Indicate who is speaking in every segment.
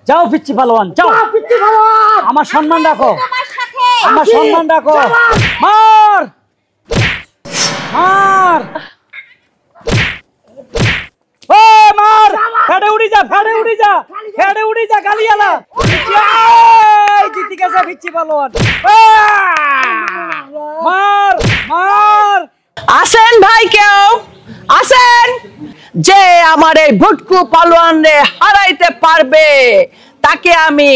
Speaker 1: যাও পিচ্চি পালোয়ান, যাও পিচ্চি পালোয়ান, আমার সম্মান রাখো, আমার সম্মান রাখো। মার মার ও মার, ফেড়ে উড়ি যা, ফেড়ে উড়ি যা, ফেড়ে উড়ি যা, গালিয়ালা জিতে গেছে পিচ্চি পালোয়ান। মার মার।
Speaker 2: আসেন ভাই, কেউ আসেন। যে আমার এই ভুটকু পালোয়ান রে হারাইতে পারবে তাকে আমি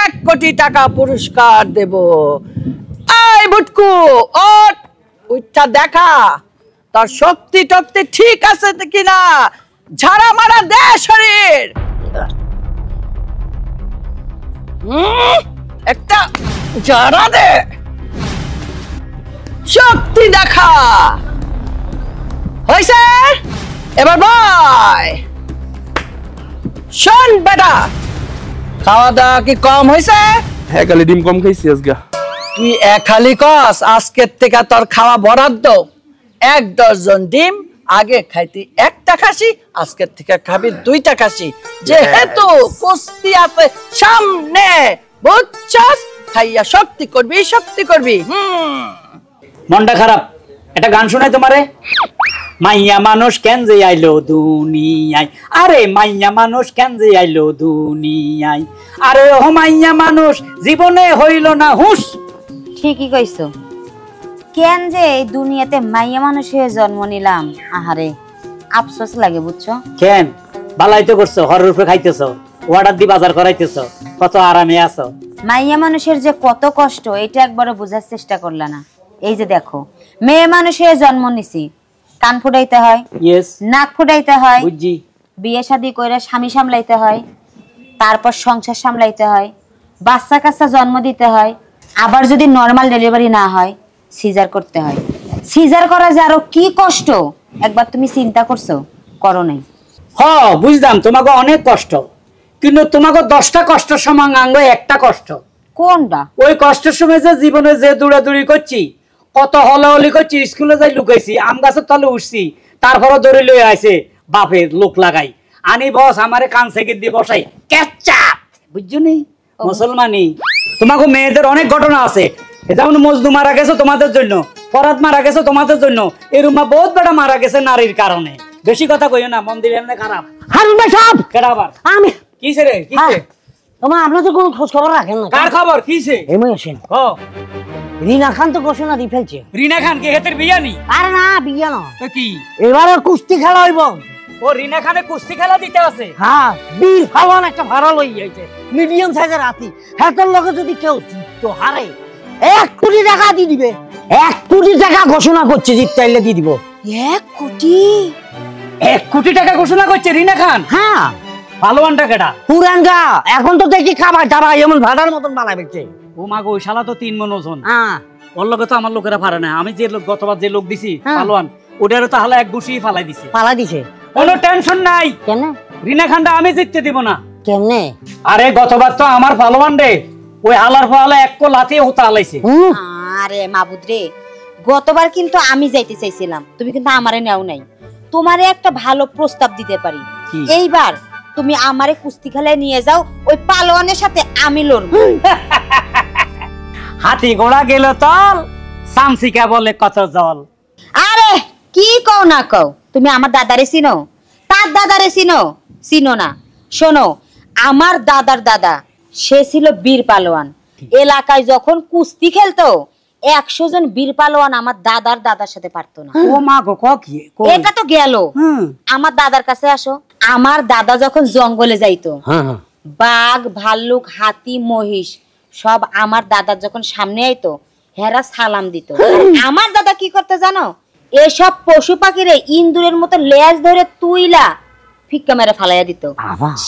Speaker 2: 1 কোটি টাকা পুরস্কার দেব। এই ভুটকু ওঠ, উঠা দেখা তোর শক্তি টক্তি ঠিক আছে কিনা, ঝাড়া মারা দে শরীর। একটা ঝাড়া দে, শক্তি দেখা হয়েছে। এবার বয়, শোন বেটা, খাওয়া দাওয়া কি কম হয়েছে?
Speaker 3: হ্যাঁ, খালি ডিম কম খাইছি আজকে।
Speaker 2: তুই খালি কস, আজকের থেকে তোর খাওয়া বরাদ্দ। 1 ডজন ডিম, আগে খাইতি 1টা খাসি, আজকের থেকে খাবি 2টা খাসি, যেহেতু কুস্তি আছে সামনে, বুঝছস? খাইয়া শক্তি করবি, শক্তি করবি।
Speaker 1: মনটা খারাপ, একটা গান শোনাই তোমারে। মাইয়া মানুষ কেন যে আইলো দুনিয়ায়, আরে মাইয়া মানুষ কেন যে আইলো দুনিয়ায়, আরে ও মাইয়া মানুষ জীবনে হইল না হুঁশ।
Speaker 4: ঠিকই কইছো, কেন যে এই দুনিয়াতে মাইয়া মানুষ হয়ে জন্ম নিলাম, আহারে আফসোস লাগে, বুঝছো?
Speaker 1: কেন বালাই তো করছো, হরের উপরে খাইতেছো, অর্ডার দি বাজার করাইতেছো, কত আরামে আছো।
Speaker 4: মাইয়া মানুষের যে কত কষ্ট এটা একবারও বোঝার চেষ্টা করলা না। এই যে দেখো, মেয়ে মানুষ হয়ে জন্ম নিছি, কান ফুটাইতে হয়, নাক ফুটাইতে হয়, বিয়ে শাদী কইরা স্বামী সামলাইতে হয়, তারপর সংসার সামলাইতে হয়, বাচ্চা কাচ্চা জন্ম দিতে হয়, আবার যদি নরমাল ডেলিভারি না হয় সিজার করতে হয়। সিজার করা যে আরো কি কষ্ট, একবার তুমি চিন্তা করছো? করো নাই?
Speaker 1: বুঝলাম তোমাকে অনেক কষ্ট, কিন্তু তোমাকে 10টা কষ্টের সমান আঙ্গ একটা কষ্ট।
Speaker 4: কোনটা?
Speaker 1: ওই কষ্টের সময় যে জীবনে যে দৌড়াদৌড়ি করছি, কত হলাহলি করছি, স্কুলে যাই লুকাইছি, আম গাছের তলে উঠছি, তারপরে দৌড়ে লয়ে আইছে বাপের লোক লাগাই আনি বস আমারে কান থেকে দিয়ে বসাই ক্যাচাপ, বুঝছো নি মুসলমানি। তোমাকে মেয়েদের অনেক ঘটনা আছে, যেমন মজনু মারা গেছে তোমাদের জন্য, ফরাদ মারা গেছে তোমাদের জন্য, এরুমা বহুত বেটা মারা গেছে নারীর কারণে। বেশি কথা কইও না, মন্দির এমনি খারাপ।
Speaker 5: হারুন ভাই সাহেব,
Speaker 1: কেডা আবার?
Speaker 5: আমি
Speaker 1: কিসে রে, কিসে?
Speaker 5: তোমার আপনার তো কোনো খোঁজ খবর রাখেন না।
Speaker 1: কার খবর? কিসে?
Speaker 5: এমন আসেন। রিনা খান তো ঘোষণা দিয়ে ফেলছে।
Speaker 1: রিনা খান কে হেতের বিয়া নি?
Speaker 5: আরে না, বিয়া না,
Speaker 1: তো কি
Speaker 5: এবারে কুস্তি খেলা হইব।
Speaker 1: ও রিনা খানে কুস্তি খেলা দিতে আছে?
Speaker 5: হ্যাঁ, বীর ফাওয়ান একটা ভাড়া লই যাইছে, মিডিয়াম সাইজের হাতি। হেতার লগে যদি কেউ জিততো হারে 1 কোটি টাকা দিয়ে দিবে। 1 কোটি টাকা ঘোষণা করছে, জিততাইলে দিয়ে দিব
Speaker 4: 1 কোটি।
Speaker 1: 1 কোটি টাকা ঘোষণা করছে রিনা খান?
Speaker 5: হ্যাঁ।
Speaker 1: পালোয়ানটা কেডা?
Speaker 5: পুরানগা, এখন তো দেখি খাবার দাবার এমন ভাড়ার মতন বানাই বেচে।
Speaker 1: ও মা গো, ওই শালা তো 3 মণ ওজন।
Speaker 5: হ্যাঁ,
Speaker 1: ওর লগে তো আমার লোকেরা পারে না। আমি যে গতবার যে লোক দিছি পালোয়ান, ওটারও তো হালা 1 গুছি ফালাই দিছে।
Speaker 5: পালাই দিছে?
Speaker 1: কোনো টেনশন নাই।
Speaker 5: কেন?
Speaker 1: রিনা খানটা আমি জিততে দিব না।
Speaker 5: কেমনে?
Speaker 1: আরে গতবার তো আমার পালোয়ান রে ওই হালার ফালা 1 কো লাথি হতা আলাইছে।
Speaker 4: আরে মাবুদ রে, গতবার কিন্তু আমি যাইতে চাইছিলাম, তুমি কিন্তু আমারে নেও নাই। তোমারে একটা ভালো প্রস্তাব দিতে পারি, এইবার তুমি আমারে কুস্তি খেলায় নিয়ে যাও, ওই পালোয়ানের সাথে আমি লড়বো।
Speaker 1: হাতি ঘোড়া গেল তল, সামসিকা বলে কত জল।
Speaker 4: আরে কি কও না কও, তুমি আমার দাদারে চিনো? তার দাদারে চিনো? চিনো না। শোনো, আমার দাদার দাদা সে ছিল বীর পালোয়ান। এলাকায় যখন কুস্তি খেলতো 100 জন বীর পালোয়ান আমার দাদার দাদার সাথে পারতো না।
Speaker 1: ও মা গো, কি
Speaker 4: এটা তো গেল। আমার দাদার কাছে আসো। আমার দাদা যখন জঙ্গলে যাইতো, বাঘ ভাল্লুক হাতি মহিষ সব আমার দাদার যখন সামনে আইতো, হেরা সালাম দিত। আমার দাদা কি করতে জানো? এসব পশু পাখিরে ইন্দুরের মতো লেজ ধরে তুইলা ফিক্কা মেরে ফালাইয়া দিত।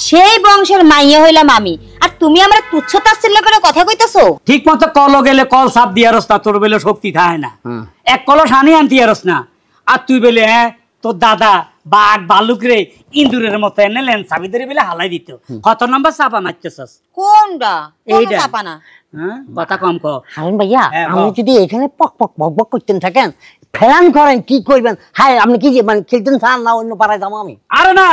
Speaker 4: সেই বংশের মাইয়া হইলাম আমি, আর তুমি আমরা তুচ্ছ তাচ্ছিল্য করে কথা কইতাছো?
Speaker 1: ঠিক মতো কল গেলে কল সাপ দিয়া রস, তোর বেলে শক্তি থাকে না। 1 কলস হানি আনতে আরস না, আর তুই বেলে তোর দাদা বাঘ ভালুক রে ইন্দুরের মতো এনে লেন চাবি ধরে বেলে হালাই দিত। কত নম্বর চাপা মারতেছস?
Speaker 4: কোনটা? এইটা চাপা না।
Speaker 1: কথা কম কো।
Speaker 5: হারুন ভাইয়া, আপনি যদি এখানে পক পক বক বক করতেন থাকেন, ফেলান করেন, কি করবেন? হায়, আপনি কি যে মানে খেলতেন চান না অন্য পাড়ায় যাবো আমি?
Speaker 1: আরে না,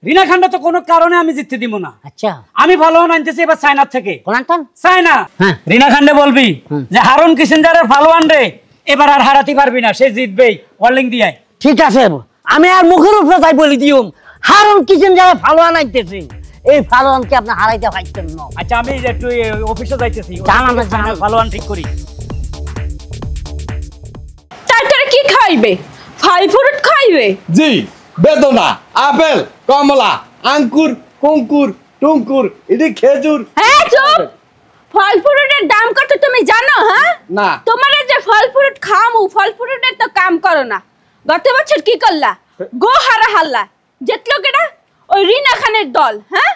Speaker 1: রিনা খান্ডা তো কোনো কারণে আমি জিততে দিব না।
Speaker 5: আচ্ছা
Speaker 1: আমি ফালোয়ান আনতেছি এবার চায়নার থেকে।
Speaker 5: কোন আনতাম?
Speaker 1: চায়না।
Speaker 5: হ্যাঁ।
Speaker 1: রিনা খান্ডে বলবি যে হারুন কিসেঞ্জারের ফালোয়ান রে এবার আর হারাতে পারবি না, সে জিতবেই, ওয়ার্লিং দিয়ে।
Speaker 5: ঠিক আছে, আমি আর মুখের উপরে তাই বলি দিউম হারুন কিসেঞ্জারের ফালোয়ান আনতেছি, এই ফালোয়ানকে আপনি হারাইতে পারতেন না।
Speaker 1: আচ্ছা আমি একটু অফিসে যাইতেছি,
Speaker 5: জানান।
Speaker 1: ফালোয়ান ঠিক করি।
Speaker 2: তারপরে কি খাইবে? ফল ফ্রুট খাইবে?
Speaker 6: জি, বেদনা, আপেল, কমলা, আঙ্কুর, কুঙ্কুর, টুঙ্কুর, এটি খেজুর।
Speaker 2: হ্যাঁ চুপ। ফল ফ্রুটের দাম কত তুমি জানো? হ্যাঁ
Speaker 6: না।
Speaker 2: তোমার যে ফল ফ্রুট খামু, ফল ফ্রুটের তো কাম করো না। গত বছর কি করলা? গো হারা হাল্লা জিতলো কেডা? ওই রিনা খানের দল। হ্যাঁ,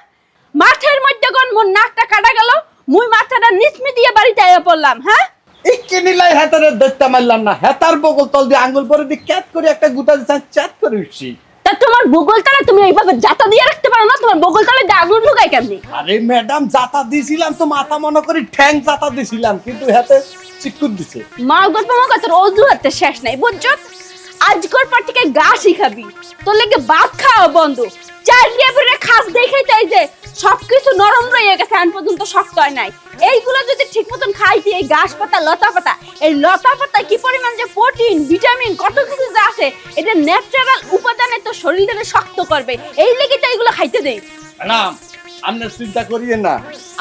Speaker 2: মাঠের মধ্যে কোন মোর নাকটা কাটা গেল, মুই মাথাটা নিচমি দিয়ে বাড়িতে আইয়া পড়লাম। হ্যাঁ,
Speaker 6: ইকে নিলাই হাতারে দত্তা মারলাম না, হেতার বগল তল দিয়ে আঙ্গুল পরে দিয়ে ক্যাট করে একটা গুতা দিছান, চ্যাট করে উঠছি।
Speaker 2: তা তোমার বগলতলা তুমি এইভাবে জাতা দিয়ে রাখতে পারো না? তোমার বগলতলায় আগুন ঢুকায় কেমনি?
Speaker 6: আরে ম্যাডাম, জাতা দিছিলাম তো মাথা মনে করি ঠ্যাং জাতা দিছিলাম, কিন্তু হাতে চিকুন দিছে।
Speaker 2: মা গল্প মা তোর অজুহাতে শেষ নাই, বুঝছো? আজকের পর থেকে গা শিখাবি, তোর লেগে ভাত খাওয়া বন্ধ। চারিয়ে ফিরে খাস দেখাই তাই যে সবকিছু নরম রয়ে গেছে, আন পর্যন্ত শক্ত হয় নাই। এইগুলো যদি ঠিক মতন খাইতি, এই ঘাস পাতা, লতা পাতা, এই লতা পাতা কি পরিমাণ যে প্রোটিন, ভিটামিন, কত কিছু যা আছে, এটা ন্যাচারাল উপাদানে তো শরীরটাকে শক্ত করবে, এই লেগে তো এইগুলো খাইতে দেই।
Speaker 6: ম্যাডাম, আপনি চিন্তা করিয়েন না,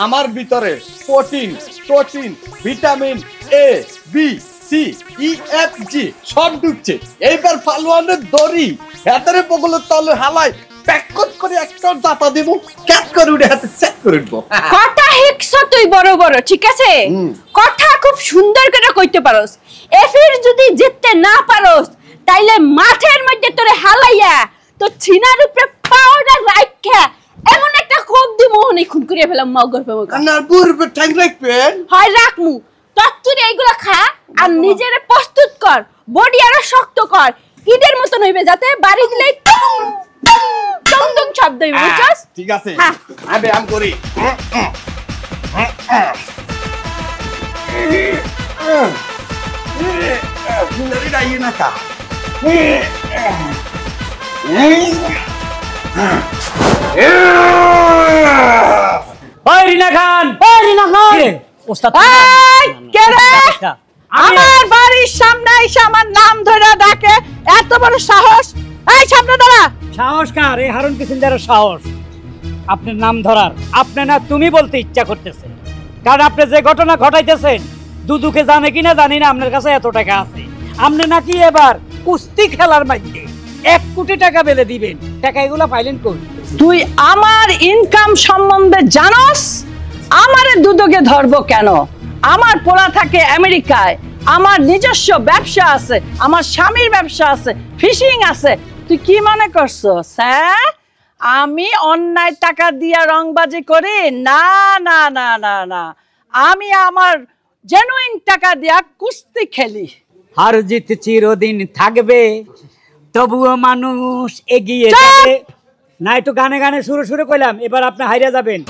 Speaker 6: আমার ভিতরে protein, protein, vitamin A, B, C, E, F, G সব ঢুকছে। এইবার ফালোয়ানের দড়ি হাতের বগলের তলে হালাই প্যাকট করে একটা জাতা দেব, ক্যাট করে উঠে হাতে চেক করে দেব।
Speaker 2: কথা হিকছ তুই বড় বড়, ঠিক আছে? কথা খুব সুন্দর করে কইতে পারোস। এফির যদি জিততে না পারোস, তাইলে মাঠের মধ্যে তোরে হালাইয়া তো ছিনার উপরে পাউডার রাখা এমন একটা কোপ দি মোহনে খুন করিয়া ফেলাম মগর পে মগর।
Speaker 6: না বুরবে ঠ্যাং রাখবেন।
Speaker 2: হয় রাখমু, তত্তুরে এইগুলা খা আর নিজেরে প্রস্তুত কর, বডি আরো শক্ত কর, ইটের মতন হইবে, যাতে বাড়ি দিলে টং টং টং শব্দ হইবে, বুঝছস?
Speaker 6: ঠিক আছে,
Speaker 2: হ্যাঁ।
Speaker 6: আমি আম করি। সুন্দরী ডাইয়ে না কা।
Speaker 1: ওই রিনা খান,
Speaker 5: এই রিনা খান,
Speaker 1: কে? ওস্তাদ
Speaker 2: এই কে রে?
Speaker 1: আমি-
Speaker 2: আমার বাড়ির সামনে এসে আমার নাম ধরে ডাকে, এত বড় সাহস! এই সামনে দাঁড়া।
Speaker 1: সাহস কার? এই হারুন কিসেঞ্জারের সাহস আপনার নাম ধরার। আপনি না তুমি বলতে ইচ্ছা করতেছে, কারণ আপনি যে ঘটনা ঘটাইতেছেন দুদুকে জানে কিনা জানি না, আপনার কাছে এত টাকা আছে। আপনি নাকি এবার কুস্তি খেলার মধ্যে 1 কোটি টাকা বেলে দিবেন, টাকা এগুলো পাইলেন কই?
Speaker 2: তুই আমার ইনকাম সম্বন্ধে জানোস? আমারে দুদকে ধরবো কেন? আমার পোলা থাকে আমেরিকায়, আমার নিজস্ব ব্যবসা আছে, আমার স্বামীর ব্যবসা আছে, ফিশিং আছে। তুই কি মনে করছস? হ্যাঁ, আমি অন্যায় টাকা দিয়া রংবাজি করি? না না না না না, আমি আমার জেনুইন টাকা দিয়া কুস্তি খেলি।
Speaker 1: হার জিত চিরদিন থাকবে, তবুও মানুষ এগিয়ে
Speaker 2: চুপ!
Speaker 1: যাবে। না একটু গানে গানে সুরে সুরে কইলাম, এবার আপনি হাইরা যাবেন।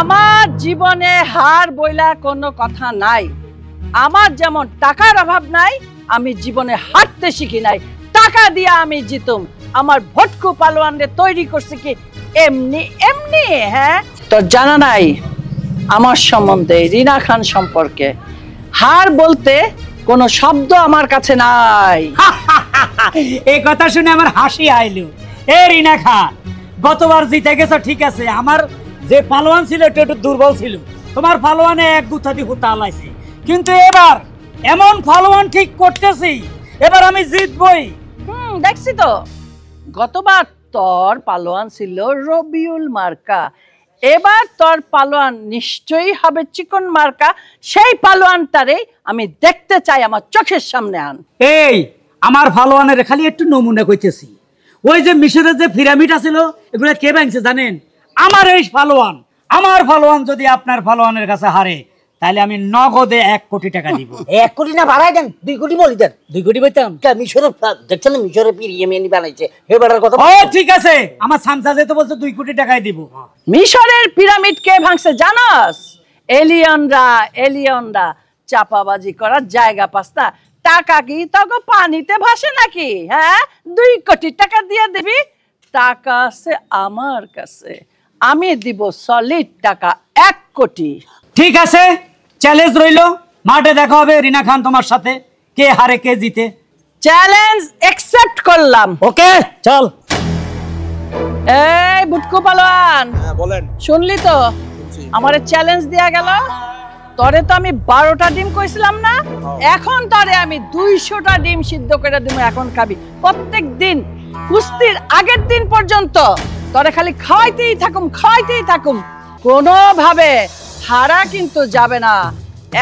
Speaker 2: আমার জীবনে হার বইলা কোনো কথা নাই। আমার যেমন টাকার অভাব নাই, আমি জীবনে হারতে শিখি নাই। টাকা দিয়া আমি জিতুম। আমার ভটকু পালোয়ানরে তৈরি করছে কি এমনি এমনি? হ্যাঁ, তোর জানা নাই আমার সম্বন্ধে, রিনা খান সম্পর্কে? হার বলতে কোনো শব্দ আমার কাছে নাই।
Speaker 1: এই কথা শুনে আমার হাসি আইলো। এ রিনা খান, গতবার জিতে গেছো ঠিক আছে, আমার যে পালোয়ান ছিল একটু দুর্বল ছিল, তোমার পালোয়ানে 1 গুথা দিয়ে হুতা লাইছে, কিন্তু এবার এমন পালোয়ান ঠিক করতেছি, এবার আমি জিতবই।
Speaker 2: দেখছি তো, গতবার তোর পালোয়ান ছিল রবিউল মার্কা, এবার তোর পালোয়ান নিশ্চয়ই হবে চিকন মার্কা। সেই পালোয়ানটারে আমি দেখতে চাই, আমার চোখের সামনে আন।
Speaker 1: এই আমার পালোয়ানের খালি একটু নমুনা কইতেছি, ওই যে মিশরের যে পিরামিড আছিল এগুলো কে ভাঙছে জানেন? আমার এই পালোয়ান। আমার পালোয়ান যদি আপনার পালোয়ানের কাছে হারে, তাহলে আমি নগদে 1 কোটি টাকা দিব।
Speaker 5: 1 কোটি না বাড়াই দেন, 2 কোটি বলি দেন।
Speaker 1: 2 কোটি পাইতাম?
Speaker 5: মিশরের দেখছেন না, মিশরের পিরামিড বানাইছে, এবারের কথা।
Speaker 1: ও ঠিক আছে, আমার সামসা যেতে বলছে 2 কোটি টাকাই দিব।
Speaker 2: মিশরের পিরামিড কে ভাঙছে জানাস? এলিয়নরা চাপাবাজি করার জায়গা পাস্তা। টাকা কি তোকে পানিতে ভাসে নাকি? হ্যাঁ, 2 কোটি টাকা দিয়ে দিবি? টাকা আছে আমার কাছে, আমি দিব সলিড টাকা 1 কোটি।
Speaker 1: ঠিক আছে, চ্যালেঞ্জ রইলো, মাঠে দেখা হবে রিনা খান তোমার সাথে, কে হারে কে জিতে।
Speaker 2: চ্যালেঞ্জ অ্যাকসেপ্ট করলাম।
Speaker 1: ওকে চল।
Speaker 2: এই বুটকু পালোয়ান,
Speaker 3: বলেন।
Speaker 2: শুনলি তো আমারে চ্যালেঞ্জ দেয়া গেল। তরে তো আমি 12টা ডিম কইছিলাম না, এখন তরে আমি 200টা ডিম সিদ্ধ করে দিব, এখন খাবি। প্রত্যেক দিন কুস্তির আগের দিন পর্যন্ত তরে খালি খাওয়াইতেই থাকুম, কোনোভাবে হারা কিন্তু যাবে না।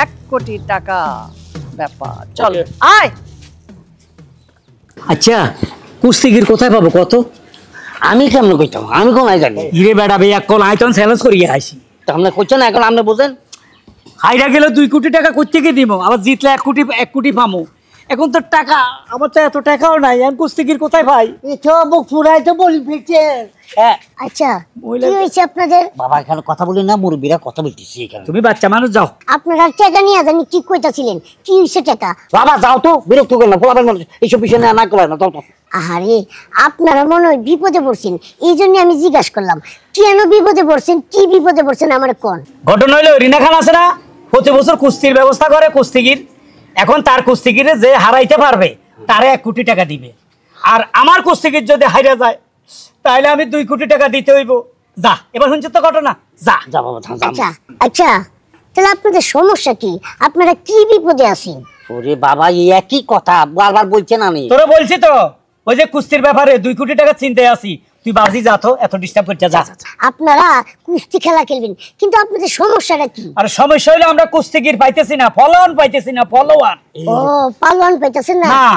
Speaker 2: 1 কোটি টাকা ব্যাপার। চল আয়।
Speaker 5: আচ্ছা কুস্তিগির কোথায় পাবো কত? আমি কেমন কইতাম, আমি কোন আই জানি।
Speaker 1: ইরে বেটা ভাই, এক কল আইতন চ্যালেঞ্জ করিয়ে আইছি।
Speaker 5: তো আপনি কইছেন এখন আপনি বুঝেন।
Speaker 1: হাইরা গেলে 2 কোটি টাকা কোত্থেকে দিব, আবার জিতলে 1 কোটি পামো। এখন তো টাকা, আমার তো এত টাকাও নাই, আমি কুস্তিগির কোথায় ভাই?
Speaker 5: বুক ফুরাই তো বলি ফেলছে। হ্যাঁ
Speaker 7: আচ্ছা কি হয়েছে আপনাদের?
Speaker 5: বাবা এখানে কথা বলি না, মুরব্বীরা কথা বলতেছি এখানে।
Speaker 1: তুমি বাচ্চা মানুষ, যাও।
Speaker 7: আপনারা টাকা নিয়ে জানি কি কইতাছিলেন, কি হয়েছে টাকা?
Speaker 5: বাবা যাও তো, বিরক্ত করেন না, পোলাবেন মানুষ এইসব বিষয় না করে না, যাও তো।
Speaker 7: আরে আপনারা মনে হয় বিপদে পড়ছেন, এই জন্য আমি জিজ্ঞাসা করলাম কেন বিপদে পড়ছেন, কি বিপদে পড়ছেন আমার কোন।
Speaker 1: ঘটনা হইলো রিনা খান আছে না, প্রতি বছর কুস্তির ব্যবস্থা করে কুস্তিগির। এখন তার কুস্তিগিরে যে হারাইতে পারবে তারে 1 কোটি টাকা দিবে, আর আমার কুস্তিগির যদি হাইরা যায় তাহলে আমি 2 কোটি টাকা দিতে হইব। যা, এবার শুনছো তো ঘটনা, যা।
Speaker 5: যা বাবা যা।
Speaker 7: আচ্ছা আচ্ছা তাহলে আপনাদের সমস্যা কি, আপনারা কি বিপদে আছেন?
Speaker 5: ওরে বাবা এই একই কথা বারবার বলছেন। আমি
Speaker 1: তোরা বলছি তো, ওই যে কুস্তির ব্যাপারে 2 কোটি টাকা চিন্তায় আছি, তুই বাজি যা তো, এত ডিস্টার্ব করতে যা।
Speaker 7: আপনারা কুস্তি খেলা খেলবেন, কিন্তু আপনাদের সমস্যাটা কি?
Speaker 1: আর সমস্যা হইলো আমরা কুস্তিগির পাইতেছি না, ফলোয়ান পাইতেছি না, ফলোয়ান।
Speaker 7: ও পালন পাইতেছেন না?
Speaker 1: না।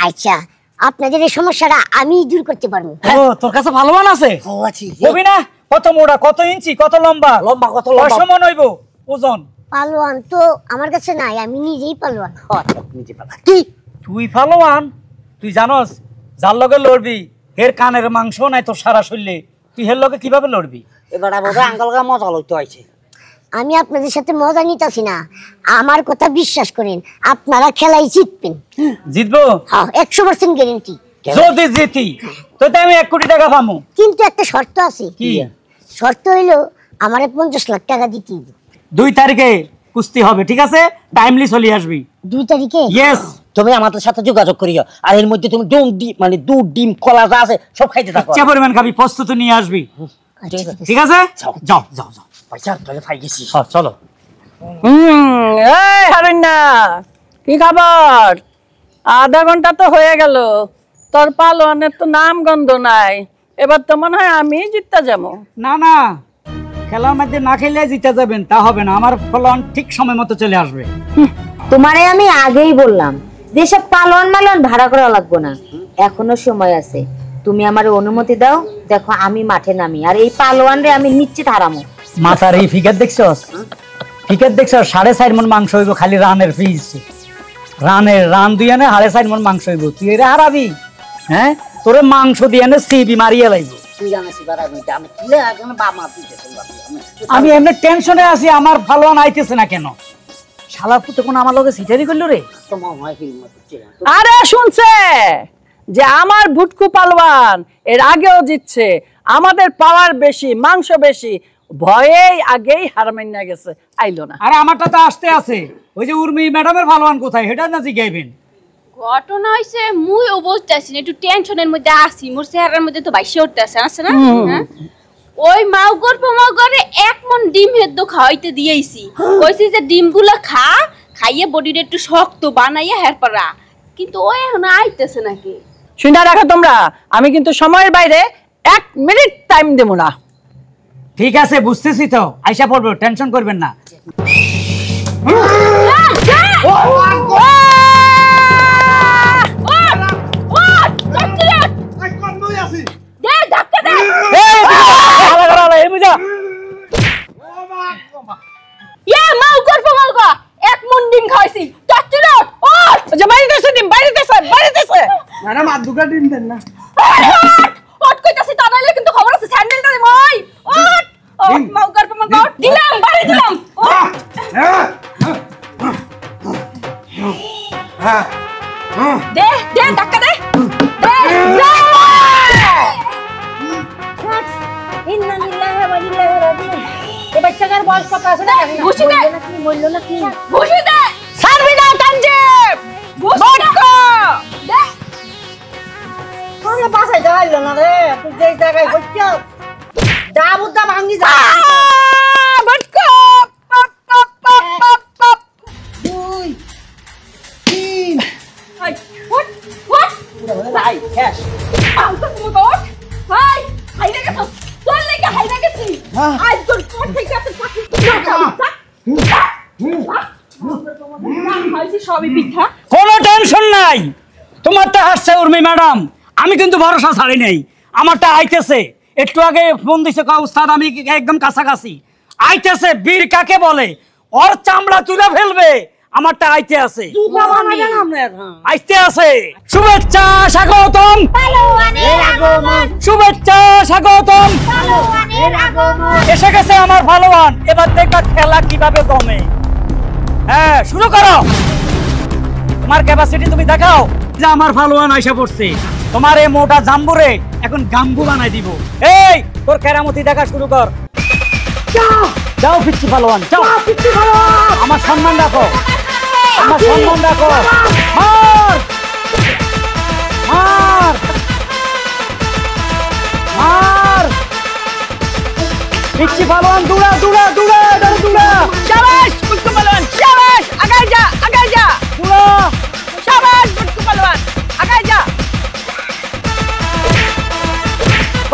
Speaker 7: আচ্ছা আপনাদের এই সমস্যাটা আমি দূর করতে পারবো।
Speaker 1: ও তোর কাছে ফলোয়ান আছে? বলবি না কত মোটা, কত ইঞ্চি, কত লম্বা?
Speaker 5: লম্বা কত লম্বা?
Speaker 1: সমান হইব ওজন?
Speaker 7: পালোয়ান তো আমার কাছে নাই, আমি নিজেই পালোয়ান।
Speaker 1: কি তুই ফলোয়ান? তুই জানোস যার লগে লড়বি এর কানের মাংস নাই তোর সারা শরীরে, তুই এর লগে কিভাবে লড়বি?
Speaker 5: এবার বাবা আঙ্কালকা মজা লইতে আইছে।
Speaker 7: আমি আপনাদের সাথে মজা নিতেছি না, আমার কথা বিশ্বাস করেন, আপনারা খেলাই জিতবেন।
Speaker 1: জিতবো?
Speaker 7: হ্যাঁ 100% গ্যারান্টি।
Speaker 1: যদি জিতি তো আমি 1 কোটি টাকা পাবো,
Speaker 7: কিন্তু একটা শর্ত আছে।
Speaker 1: কি
Speaker 7: শর্ত হইলো আমারে 50 লাখ টাকা দিতে হবে।
Speaker 1: 2 তারিখে কুস্তি হবে, ঠিক আছে? টাইমলি চলে আসবি।
Speaker 7: 2 তারিখে?
Speaker 1: ইয়েস।
Speaker 5: তুমি আমাদের সাথে যোগাযোগ করিও, আর এর মধ্যে তুমি মানে দুধ ডিম কলা যা আছে সব খাইতে থাকো।
Speaker 1: আচ্ছা পরিমাণ খাবি, প্রস্তুতি নিয়ে আসবি, ঠিক আছে? যাও যাও যাও।
Speaker 5: পয়সা তাহলে পাই গেছি।
Speaker 1: চলো।
Speaker 2: এই হারুন্না, কি খবর? আধা ঘন্টা তো হয়ে গেল, তোর পালোয়ানের তো নাম গন্ধ নাই। এবার তো মনে হয় আমি জিততে যাবো।
Speaker 1: না না, খেলার মধ্যে না খেলে জিতে যাবেন তা হবে না, আমার ফলন ঠিক সময় মতো চলে আসবে।
Speaker 4: তোমারে আমি আগেই বললাম যেসব পালন মালন ভাড়া করা লাগবে না, এখনো সময় আছে। তুমি আমার অনুমতি দাও, দেখো আমি মাঠে নামি, আর এই পালোয়ান রে আমি নিশ্চিত হারামো।
Speaker 1: মাথার এই ফিগার দেখছস? ফিগার দেখছস? 4.5 মণ মাংস হইব খালি রানের ফিস, রান দুই আনে 4.5 মণ মাংস হইব। তুই এরা হারাবি? হ্যাঁ, তোরে মাংস দিয়ে আনে সিবি মারিয়া লাইব। আমি এমনি টেনশনে আছি, আমার ফালোয়ান আইতেছে না কেন? শালা পুতে কোন আমার লগে সিটারি করলো রে?
Speaker 2: আরে শুনছে যে আমার ভুটকু পালোয়ান এর আগেও জিতছে, আমাদের পাওয়ার বেশি, মাংস বেশি, ভয়েই আগেই হার মাইনা গেছে, আইলো না।
Speaker 1: আরে আমারটা তো আসতে আছে, ওই যে উর্মি ম্যাডামের ফালোয়ান কোথায় সেটা না জিগাইবেন।
Speaker 8: ঘটনা হইছে মুই অবস্থাছি একটু টেনশনের মধ্যে আছি, মোর চেহারার মধ্যে তো বাইশে উঠতেছে আছে না। হ্যাঁ ওই মাউগর পমাগরে 1 মণ ডিম হেদ্দ খাওয়াইতে দিয়েছি, কইছি যে ডিমগুলো খাইয়ে বডিটা একটু শক্ত বানাইয়া হেরপারা, কিন্তু ও এখন আইতেছে নাকি।
Speaker 2: শুনে রাখো তোমরা, আমি কিন্তু সময়ের বাইরে 1 মিনিট টাইম দেব না।
Speaker 1: ঠিক আছে বুঝতেছি তো, আইসা পড়বে, টেনশন করবেন না।
Speaker 5: এ বাচ্চাটার বয়স কত আছে না?
Speaker 8: ঘুষি দে
Speaker 5: নাকি মরলো নাকি?
Speaker 8: ঘুষি দে
Speaker 2: ছাড়বি না তানজিব বটকা
Speaker 8: দে
Speaker 5: তোরে বাসায় যাইলো না রে, তুই যে জায়গায় হচ্ছে যা বুদ্ধা ভাঙি যা।
Speaker 2: বটকা pop pop pop pop pop
Speaker 5: 2 3
Speaker 8: ভাই what what
Speaker 5: ভাই শেষ।
Speaker 8: আউট অফ গড ভাই হাই রে গেছ তোর লাগা হাই রে গেছি আজ তোর কোট থেকে এত পাখি খাইছি সবই পিঠা
Speaker 1: কোনো টেনশন নাই, তোমারটা আসছে উর্মি ম্যাডাম, আমি কিন্তু ভরসা ছাড়ি নাই। আমারটা আইতেছে, একটু আগে ফোন দিছে উস্তাদ, আমি একদম কাছাকাছি। আইতেছে, বীর কাকে বলে, ওর চামড়া তুলে ফেলবে। আমারটা আইতে আছে, আইতে আছে। শুভেচ্ছা স্বাগতম, শুভেচ্ছা স্বাগতম। এসে গেছে আমার ভালোবান, এবার দেখবা খেলা কিভাবে জমে। হ্যাঁ শুরু করো, তোমার ক্যাপাসিটি তুমি দেখাও। যে আমার ভালোবান আইসা পড়ছে, তোমার এই মোটা জাম্বুরে এখন গাম্বু বানাই দিব। এই তোর কেরামতি দেখা শুরু কর। যাও পিচ্ছি ভালোবান, যাও পিচ্ছি ভালোবান। আমার সম্মান রাখো, আমার সম্মান রাখো। মার মার মার, পিচ্ছি ভালোবান, দৌড়া দৌড়া দৌড়া দৌড়া।
Speaker 2: শাবাশ বুটকু পালোয়ান, শাবাশ আগাই যা
Speaker 1: দৌড়া।
Speaker 2: শাবাশ বুটকু পালোয়ান আগাই যা।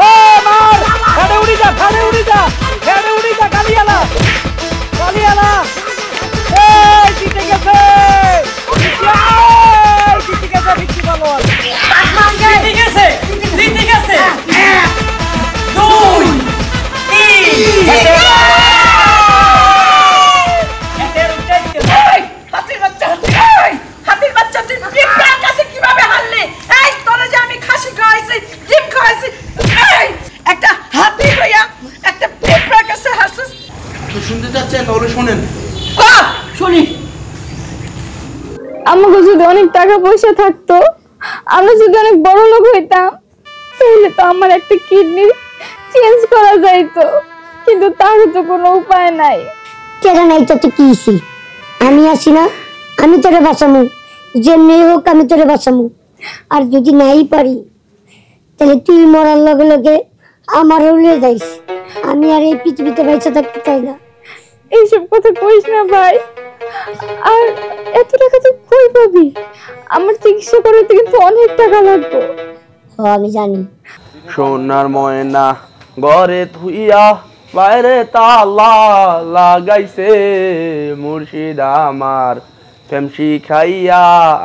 Speaker 1: ও মার, ফেড়ে উড়ি যা, ফেড়ে উড়ি যা, ফেড়ে উড়ি যা। কালিয়ালা কালিয়ালা, এই জিতে গেছে, জিতে গেছে পিচ্ছি ভালোবান, জিতে গেছে, জিতে গেছে। 2 3
Speaker 2: হাতির বাচ্চা তুই পিঁপড়ার কাছে কিভাবে হারলি? এই তোরে যে আমি খাসি খাওয়াইছি, ডিম খাওয়াইছি, এই একটা হাতি হইয়া একটা পিঁপড়ার কাছে হারছিস।
Speaker 3: শুনতে চাচ্ছেন ওরে শোনেন।
Speaker 2: শুনি।
Speaker 8: আমাকে যদি অনেক টাকা পয়সা থাকতো, আমরা যদি অনেক বড় লোক হইতাম, তাহলে তো আমার একটা কিডনি চেঞ্জ করা যাইতো, কিন্তু তার তো কোনো উপায় নাই।
Speaker 7: কেন নাই তো কি হইছে? আমি আছি না, আমি তোরে বাঁচামু, যেমনি হোক আমি তোরে বাঁচামু। আর যদি নাই পারি তাহলে তুই মরার লগে লগে আমার উড়ে যাইস। আমি আর এই পৃথিবীতে বেঁচে থাকতে চাই না।
Speaker 8: এইসব কথা কইস না ভাই। আর এত টাকা তুই কই পাবি? আমার চিকিৎসা করতে কিন্তু অনেক টাকা লাগবে।
Speaker 7: আমি জানি।
Speaker 3: সোনার ময়না ঘরে থুইয়া বাইরে তালা লাগাইছে, মুর্শিদ আমার ফেমসি খাইয়া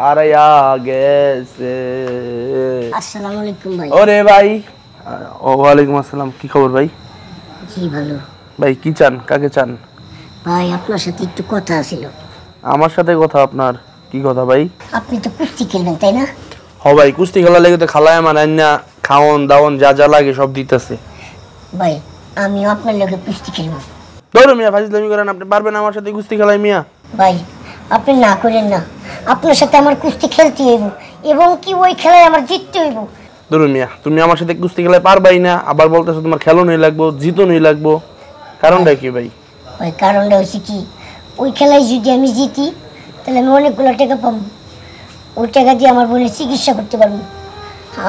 Speaker 3: আড়াইয়া গেছে।
Speaker 7: আসসালামু আলাইকুম ভাই।
Speaker 3: ওরে ভাই। ওয়ালাইকুম আসসালাম, কি খবর ভাই?
Speaker 7: জি ভালো।
Speaker 3: ভাই কি চান, কাকে চান?
Speaker 7: ভাই আপনার সাথে একটু কথা ছিল।
Speaker 3: আমার সাথে কথা? আপনার কি কথা ভাই?
Speaker 7: আপনি তো কুস্তি খেলবেন তাই না?
Speaker 3: হ ভাই, কুস্তি খেলা লেগে তো খালায় আমার আন্না খাওন দাওন যা যা লাগে সব দিতেছে।
Speaker 7: ভাই আমিও আপনার লগে কুস্তি খেলবো।
Speaker 3: ধরো মিয়া, ফাজিলামি করেন, আপনি পারবেন আমার সাথে কুস্তি খেলায় মিয়া?
Speaker 7: ভাই আপনি না করেন না, আপনার সাথে আমার কুস্তি খেলতে হইব এবং কি ওই খেলায় আমার জিততে হইব।
Speaker 3: ধরো মিয়া, তুমি আমার সাথে কুস্তি খেলায় পারবাই না, আবার বলতেছো তোমার খেলনই লাগবো, জিতনই লাগবো। কারণটা কি ভাই?
Speaker 7: ভাই কারণটা হচ্ছে কি, ওই খেলায় যদি আমি জিতি তাহলে আমি অনেকগুলো টাকা পাবো। ওই টাকা দিয়ে আমার বোনের চিকিৎসা করতে পারবো।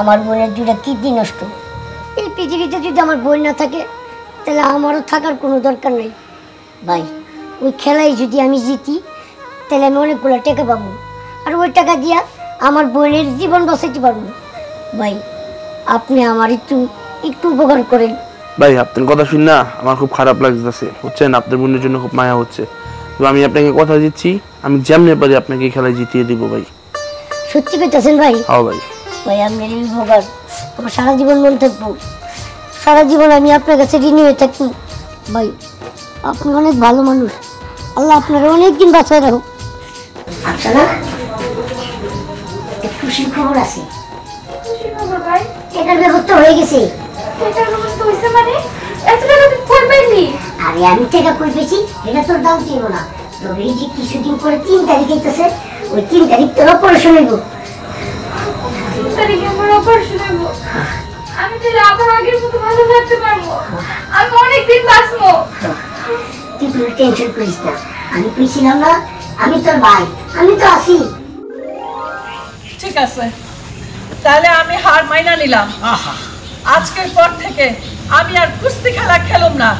Speaker 7: আমার বোনের 2টা কিডনি নষ্ট। এই পৃথিবীতে যদি আমার বোন না থাকে তাহলে আমারও থাকার কোনো দরকার নেই। ভাই ওই খেলায় যদি আমি জিতি তাহলে আমি অনেকগুলো টাকা পাবো, আর ওই টাকা দিয়া আমার বোনের জীবন বাঁচাইতে পারবো। ভাই আপনি আমার একটু উপকার করেন।
Speaker 3: ভাই আপনার কথা শুন না আমার খুব খারাপ লাগতেছে, বুঝছেন? আপনার বোনের জন্য খুব মায়া হচ্ছে। তো আমি আপনাকে কথা দিচ্ছি, আমি যেমনি পারি আপনাকে এই খেলায় জিতিয়ে দিব ভাই।
Speaker 7: সত্যি কইতাছেন ভাই?
Speaker 3: হ্যাঁ ভাই।
Speaker 7: ভাই আপনার এই উপকার আমার সারা জীবন মনে থাকবো। সারা জীবন আমি আপনার কাছে ঋণী হয়ে থাকি। ভাই আপনি অনেক ভালো মানুষ, আল্লাহ আপনার অনেকদিন বাঁচায় রাখুক। আচ্ছা না, খুশির খবর আছে। এটার ব্যবস্থা হয়ে গেছে। আরে আমি টাকা কই পেয়েছি এটা তোর দাম ছিল না। তবে এই যে কিছুদিন পরে 3 তারিখ হইতেছে, ওই 3 তারিখ তোর অপারেশন হইব।
Speaker 8: আমি তাহলে আবার আগের মতো ভালো থাকতে পারবো। আমি অনেকদিন বাঁচবো।
Speaker 7: তুই কোনো টেনশন করিস না, আমি কইছিলাম না আমি তোর ভাই, আমি তো আছি।
Speaker 2: ঠিক আছে, তাহলে আমি হার মাইনা নিলাম। আজকের পর থেকে আমি আর কুস্তি খেলা খেলুম না।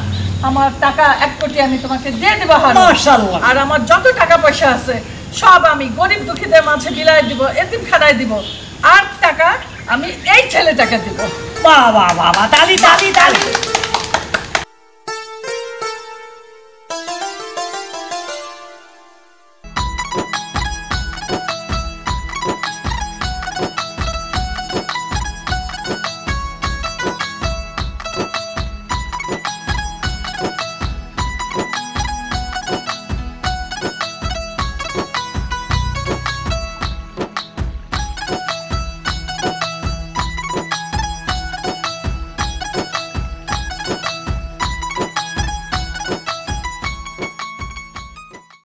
Speaker 2: আমার টাকা 1 কোটি আমি তোমাকে দিয়ে দেবো।
Speaker 5: মাশাআল্লাহ।
Speaker 2: আর আমার যত টাকা পয়সা আছে সব আমি গরিব দুঃখীদের মাঝে বিলাই দিব, এতিমখানায় দিব। আর টাকা আমি এই ছেলেটাকে দিব।
Speaker 5: বাহ বাহ বাহ, তালি তালি তালি।